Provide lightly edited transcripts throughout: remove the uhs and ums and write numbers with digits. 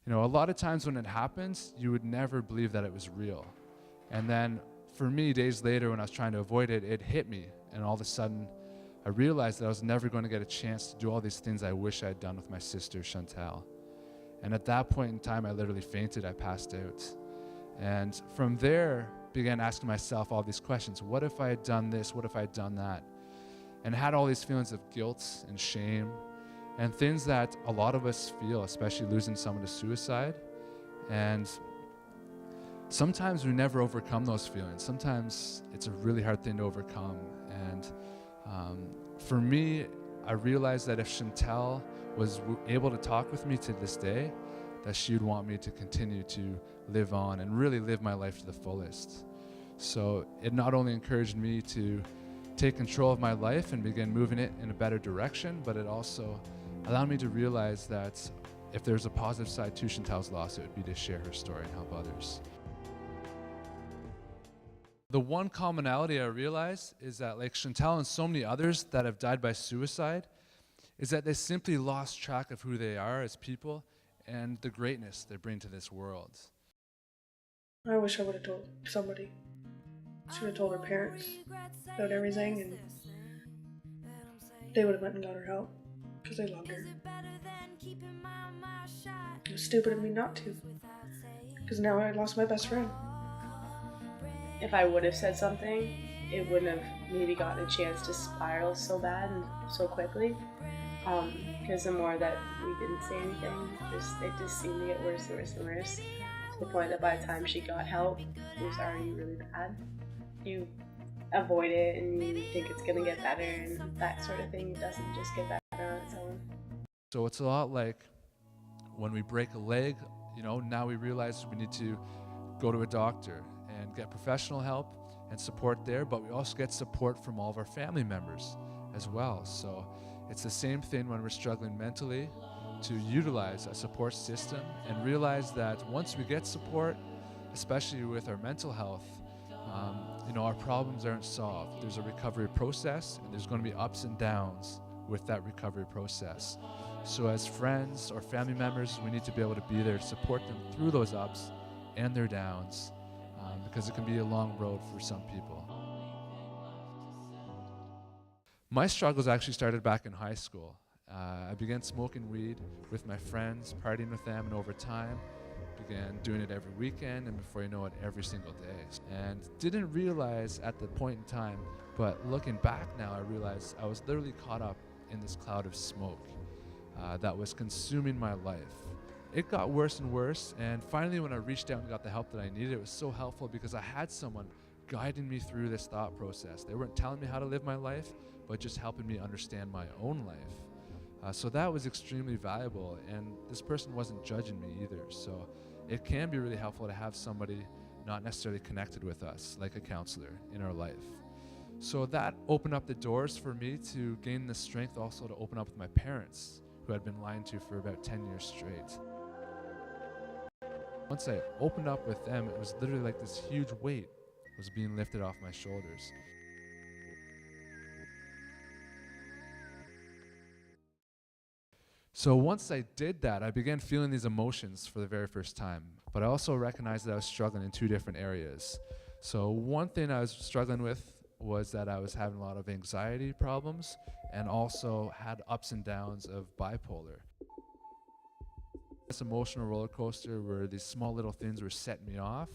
You know, a lot of times when it happens, you would never believe that it was real. And then for me, days later when I was trying to avoid it, it hit me. And all of a sudden, I realized that I was never going to get a chance to do all these things I wish I had done with my sister, Chantal. And at that point in time, I literally fainted. I passed out. And from there, began asking myself all these questions. What if I had done this? What if I had done that? And had all these feelings of guilt and shame and things that a lot of us feel, especially losing someone to suicide. And sometimes we never overcome those feelings. Sometimes it's a really hard thing to overcome. And for me, I realized that if Chantal was able to talk with me to this day, that she would want me to continue to live on and really live my life to the fullest. So it not only encouraged me to take control of my life and begin moving it in a better direction, but it also allowed me to realize that if there's a positive side to Chantal's loss, it would be to share her story and help others. The one commonality I realize is that, like Chantal and so many others that have died by suicide, is that they simply lost track of who they are as people and the greatness they bring to this world. I wish I would have told somebody. She would have told her parents about everything, and they would have went and got her help because they loved her. It was stupid of me not to, because now I lost my best friend. If I would have said something, it wouldn't have maybe gotten a chance to spiral so bad and so quickly. Because the more that we didn't say anything, it just seemed to get worse and worse and worse, to the point that by the time she got help, it was already really bad. You avoid it and you think it's going to get better, and that sort of thing doesn't just get better on its own. So it's a lot like when we break a leg, you know, now we realize we need to go to a doctor and get professional help and support there, but we also get support from all of our family members as well. So it's the same thing when we're struggling mentally, to utilize a support system and realize that once we get support, especially with our mental health, you know, our problems aren't solved. There's a recovery process, and there's going to be ups and downs with that recovery process. So as friends or family members, we need to be able to be there to support them through those ups and their downs, because it can be a long road for some people. My struggles actually started back in high school. I began smoking weed with my friends, partying with them, and over time, began doing it every weekend, and before you know it, every single day. And didn't realize at the point in time, but looking back now, I realized I was literally caught up in this cloud of smoke that was consuming my life. It got worse and worse, and finally when I reached out and got the help that I needed, it was so helpful because I had someone guiding me through this thought process. They weren't telling me how to live my life, but just helping me understand my own life. So that was extremely valuable, and this person wasn't judging me either. So it can be really helpful to have somebody not necessarily connected with us, like a counselor in our life. So that opened up the doors for me to gain the strength also to open up with my parents, who I'd been lying to for about 10 years straight. Once I opened up with them, it was literally like this huge weight was being lifted off my shoulders. So once I did that, I began feeling these emotions for the very first time. But I also recognized that I was struggling in two different areas. So one thing I was struggling with was that I was having a lot of anxiety problems and also had ups and downs of bipolar. This emotional roller coaster where these small little things were setting me off,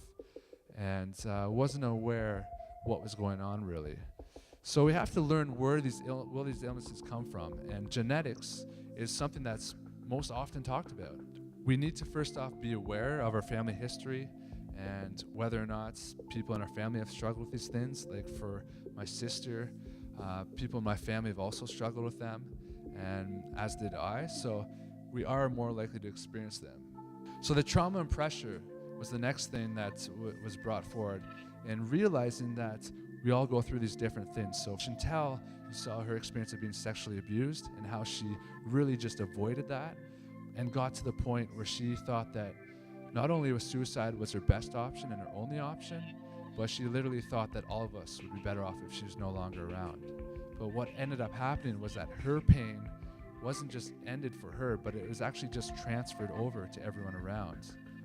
and wasn't aware what was going on really. So we have to learn where these illnesses come from, and genetics is something that's most often talked about. We need to first off be aware of our family history and whether or not people in our family have struggled with these things. Like for my sister, people in my family have also struggled with them, and as did I. So we are more likely to experience them. So the trauma and pressure was the next thing that was brought forward, and realizing that we all go through these different things. So Chantal, you saw her experience of being sexually abused and how she really just avoided that and got to the point where she thought that not only was suicide was her best option and her only option, but she literally thought that all of us would be better off if she was no longer around. But what ended up happening was that her pain wasn't just ended for her, but it was actually just transferred over to everyone around,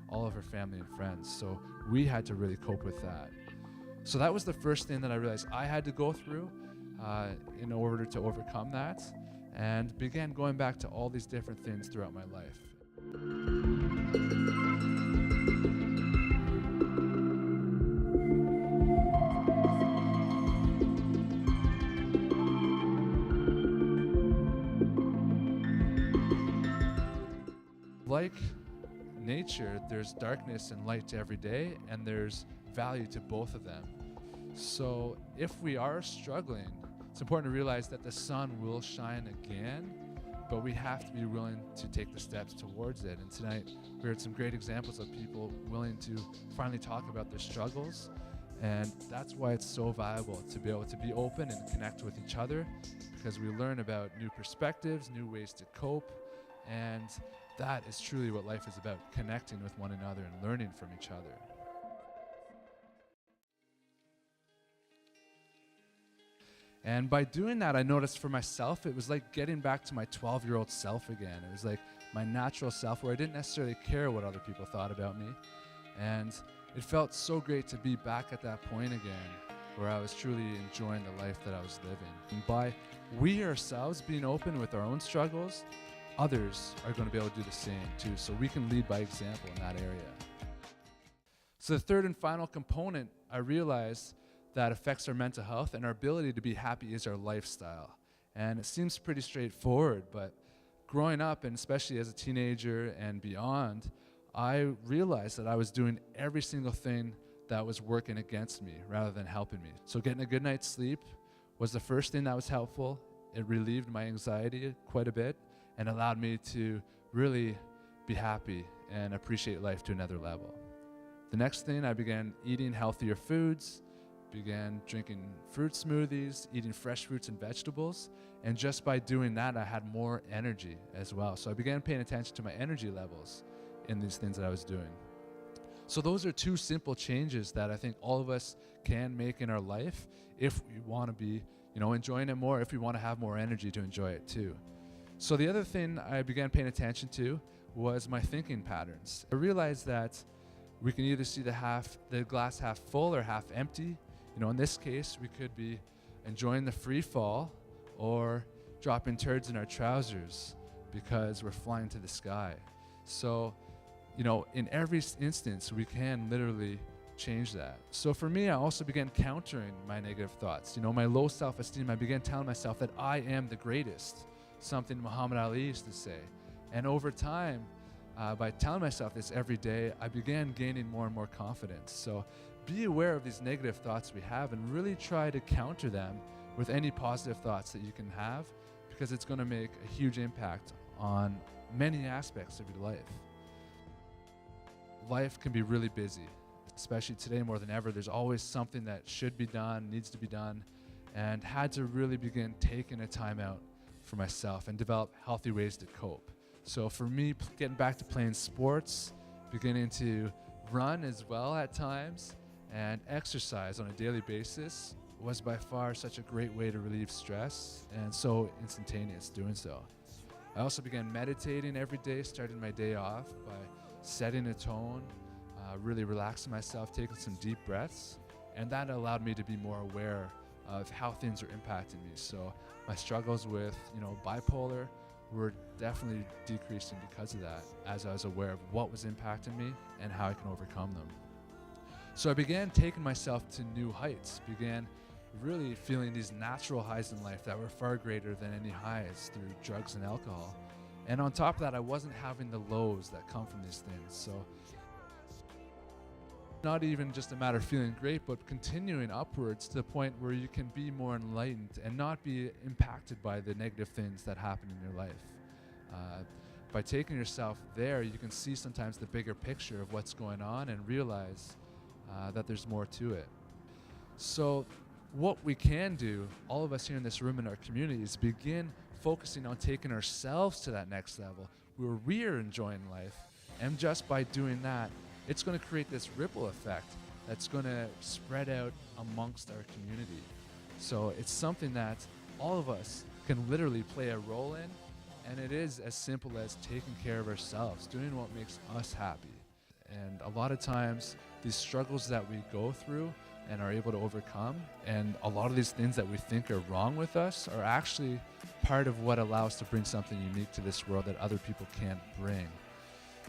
all of her family and friends. So we had to really cope with that. So that was the first thing that I realized I had to go through in order to overcome that, and began going back to all these different things throughout my life. Like nature, there's darkness and light to every day, and there's value to both of them. So if we are struggling, it's important to realize that the sun will shine again, but we have to be willing to take the steps towards it. And tonight we heard some great examples of people willing to finally talk about their struggles, and that's why it's so valuable to be able to be open and connect with each other, because we learn about new perspectives, new ways to cope, and that is truly what life is about, connecting with one another and learning from each other. And by doing that, I noticed for myself, it was like getting back to my 12-year-old self again. It was like my natural self, where I didn't necessarily care what other people thought about me. And it felt so great to be back at that point again, where I was truly enjoying the life that I was living. And by we ourselves being open with our own struggles, others are going to be able to do the same too. So we can lead by example in that area. So the third and final component I realized that affects our mental health and our ability to be happy is our lifestyle. And it seems pretty straightforward, but growing up, and especially as a teenager and beyond, I realized that I was doing every single thing that was working against me rather than helping me. So getting a good night's sleep was the first thing that was helpful. It relieved my anxiety quite a bit and allowed me to really be happy and appreciate life to another level. The next thing, I began eating healthier foods, began drinking fruit smoothies, eating fresh fruits and vegetables, and just by doing that, I had more energy as well. So I began paying attention to my energy levels in these things that I was doing. So those are two simple changes that I think all of us can make in our life if we want to be, enjoying it more, if we want to have more energy to enjoy it too. So the other thing I began paying attention to was my thinking patterns. I realized that we can either see the glass half full or half empty. In this case, we could be enjoying the free fall or dropping turds in our trousers because we're flying to the sky. So, in every instance, we can literally change that. So for me, I also began countering my negative thoughts. My low self-esteem, I began telling myself that I am the greatest, something Muhammad Ali used to say. And over time, by telling myself this every day, I began gaining more and more confidence. So be aware of these negative thoughts we have and really try to counter them with any positive thoughts that you can have, because it's going to make a huge impact on many aspects of your life. Life can be really busy, especially today more than ever. There's always something that should be done, needs to be done, and had to really begin taking a time out for myself and develop healthy ways to cope. So for me, getting back to playing sports, beginning to run as well at times, and exercise on a daily basis was by far such a great way to relieve stress, and so instantaneous doing so. I also began meditating every day, starting my day off by setting a tone, really relaxing myself, taking some deep breaths, and that allowed me to be more aware of how things are impacting me. So my struggles with, bipolar were definitely decreasing because of that, as I was aware of what was impacting me and how I can overcome them. So I began taking myself to new heights, began really feeling these natural highs in life that were far greater than any highs through drugs and alcohol. And on top of that, I wasn't having the lows that come from these things. So not even just a matter of feeling great, but continuing upwards to the point where you can be more enlightened and not be impacted by the negative things that happen in your life. By taking yourself there, you can see sometimes the bigger picture of what's going on and realize that there's more to it. So what we can do, all of us here in this room in our community, is begin focusing on taking ourselves to that next level where we are enjoying life. And just by doing that, it's going to create this ripple effect that's going to spread out amongst our community. So it's something that all of us can literally play a role in And it is as simple as taking care of ourselves, doing what makes us happy. And a lot of times, these struggles that we go through and are able to overcome, and a lot of these things that we think are wrong with us are actually part of what allows us to bring something unique to this world that other people can't bring.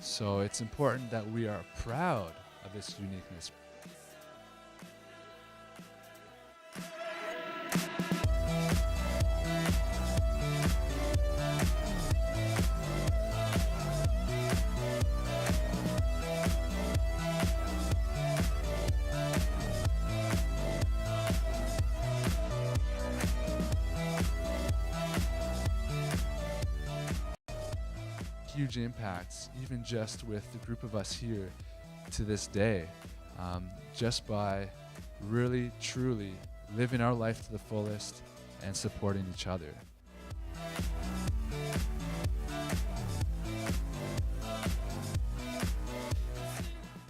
So it's important that we are proud of this uniqueness. Huge impacts, even just with the group of us here to this day, just by really, truly living our life to the fullest and supporting each other.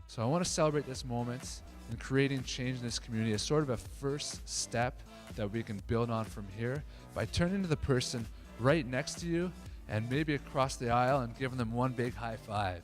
So I want to celebrate this moment and creating change in this community as sort of a first step that we can build on from here by turning to the person right next to you and maybe across the aisle and giving them one big high five.